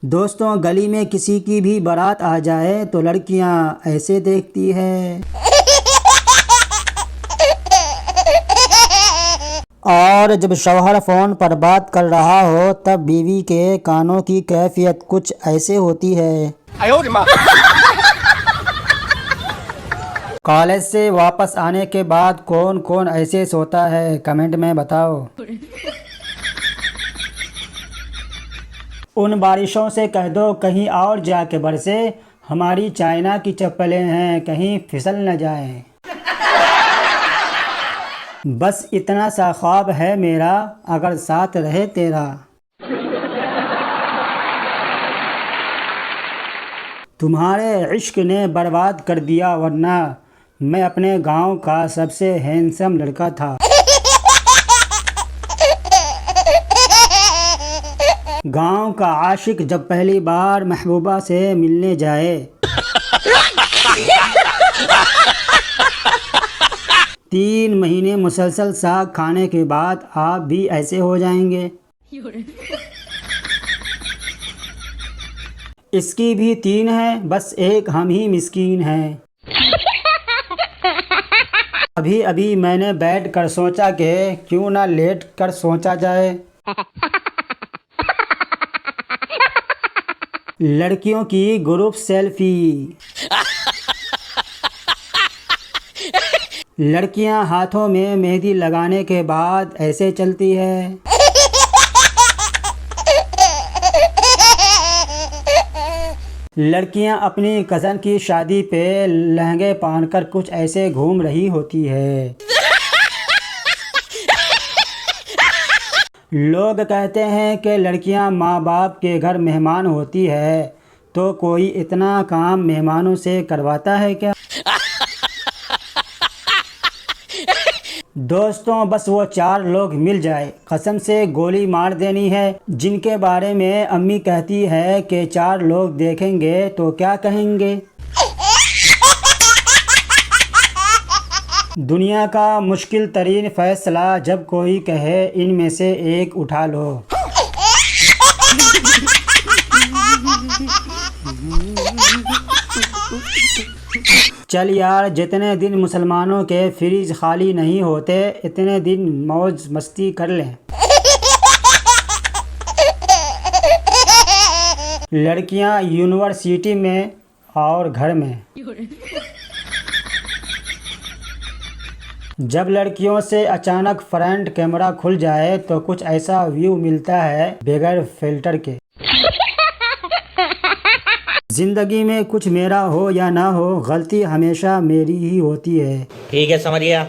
दोस्तों, गली में किसी की भी बारात आ जाए तो लड़कियां ऐसे देखती है और जब शौहर फ़ोन पर बात कर रहा हो तब बीवी के कानों की कैफियत कुछ ऐसे होती है। कॉलेज से वापस आने के बाद कौन कौन ऐसे सोता है, कमेंट में बताओ। उन बारिशों से कह दो कहीं और जाके बरसे, हमारी चाइना की चप्पलें हैं कहीं फिसल न जाएं। बस इतना सा ख्वाब है मेरा, अगर साथ रहे तेरा। तुम्हारे इश्क ने बर्बाद कर दिया, वरना मैं अपने गांव का सबसे हैंडसम लड़का था। गांव का आशिक जब पहली बार महबूबा से मिलने जाए 3 महीने मुसलसल साग खाने के बाद आप भी ऐसे हो जाएंगे। इसकी भी 3 है, बस एक हम ही मिस्कीन हैं। अभी अभी मैंने बैठ कर सोचा कि क्यों ना लेट कर सोचा जाए। लड़कियों की ग्रुप सेल्फी। लड़कियां हाथों में मेहंदी लगाने के बाद ऐसे चलती है। लड़कियां अपनी कज़न की शादी पे लहंगे पहनकर कुछ ऐसे घूम रही होती है। लोग कहते हैं कि लड़कियां माँ बाप के घर मेहमान होती है, तो कोई इतना काम मेहमानों से करवाता है क्या? दोस्तों, बस वो 4 लोग मिल जाए, कसम से गोली मार देनी है, जिनके बारे में अम्मी कहती है कि 4 लोग देखेंगे तो क्या कहेंगे। दुनिया का मुश्किल तरीन फैसला जब कोई कहे इनमें से एक उठा लो। चल यार, जितने दिन मुसलमानों के फ्रिज खाली नहीं होते इतने दिन मौज मस्ती कर लें। लड़कियां यूनिवर्सिटी में और घर में। जब लड़कियों से अचानक फ्रंट कैमरा खुल जाए तो कुछ ऐसा व्यू मिलता है बगैर फिल्टर के। जिंदगी में कुछ मेरा हो या ना हो, गलती हमेशा मेरी ही होती है। ठीक है, समझ गया।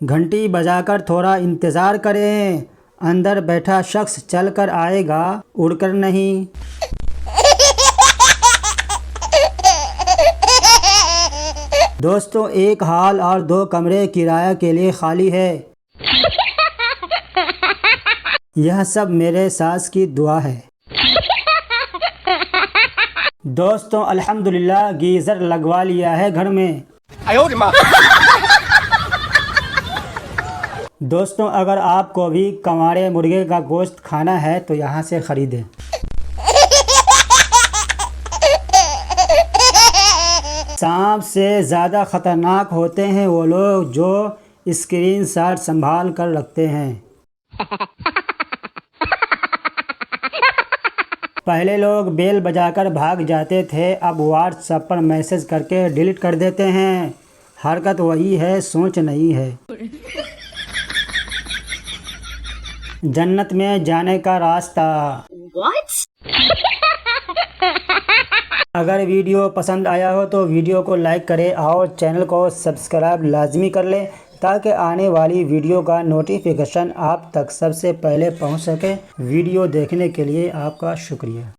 घंटी बजाकर थोड़ा इंतजार करें, अंदर बैठा शख्स चल कर आएगा, उड़कर नहीं। दोस्तों, एक हॉल और 2 कमरे किराए के लिए खाली है। यह सब मेरे सास की दुआ है। दोस्तों, अल्हम्दुलिल्लाह गीजर लगवा लिया है घर में। दोस्तों, अगर आपको भी कवाड़े मुर्गे का गोश्त खाना है तो यहाँ से खरीदें। सांप से ज़्यादा खतरनाक होते हैं वो लोग जो स्क्रीनशॉट संभाल कर रखते हैं। पहले लोग बेल बजाकर भाग जाते थे, अब व्हाट्सएप पर मैसेज करके डिलीट कर देते हैं। हरकत वही है, सोच नहीं है। जन्नत में जाने का रास्ता। What? अगर वीडियो पसंद आया हो तो वीडियो को लाइक करें और चैनल को सब्सक्राइब लाजमी कर लें, ताकि आने वाली वीडियो का नोटिफिकेशन आप तक सबसे पहले पहुंच सके। वीडियो देखने के लिए आपका शुक्रिया।